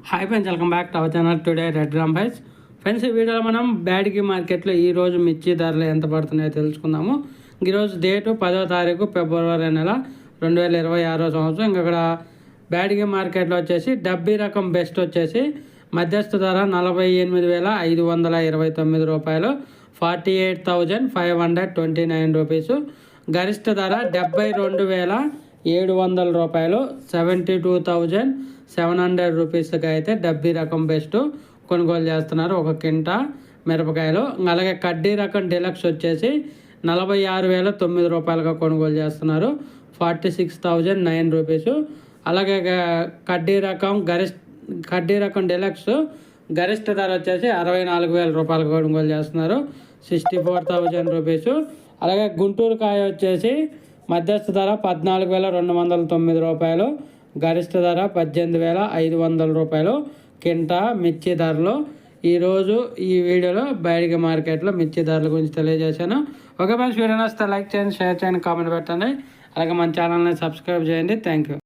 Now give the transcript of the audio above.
Hi friends, welcome back to our channel. Today red gram price. Friends, ఈ వీడియోలో మనం బ్యాడ్గి మార్కెట్లో ఈరోజు మిర్చి ధరలు ఎంత పడుతున్నాయో తెలుసుకుందాము. ఈరోజు డేటు 10వ తారీఖు ఫిబ్రవరి నెల 2026 సంవత్సరం. ఇక్కడ బ్యాడ్గి మార్కెట్లో వచ్చేసి డబ్బీ రకం బెస్ట్ వచ్చేసి మధ్యస్థ ధర 48,529 రూపాయలు, 48,529 రూపీసు. గరిష్ట ధర 72,700 రూపాయలు, 72,700 రూపీస్కి అయితే డబ్బీ రకం బెస్ట్ కొనుగోలు చేస్తున్నారు ఒక కింటా మిరపకాయలు. అలాగే కడ్డీ రకం డీలక్స్ వచ్చేసి 46,009 రూపాయలుగా కొనుగోలు చేస్తున్నారు, 46,009 రూపీసు. అలాగే కడ్డీ రకం డీలక్స్ గరిష్ట ధర వచ్చేసి 64,000 రూపాయలు కొనుగోలు చేస్తున్నారు, 64,000 రూపీసు. అలాగే గుంటూరు కాయ వచ్చేసి మధ్యస్థ ధర 14,209 రూపాయలు, గరిష్ట ధర 18,500 రూపాయలు కింటా మిర్చి ధరలు. ఈరోజు ఈ వీడియోలో బ్యాడ్గి మార్కెట్లో మిర్చి ధరల గురించి తెలియజేశాను. ఓకే ఫ్రెండ్స్, వీడియో నచ్చితే లైక్ చేయండి, షేర్ చేయండి, కామెంట్ పెట్టండి. అలాగే మన ఛానల్ని సబ్స్క్రైబ్ చేయండి. Thank you.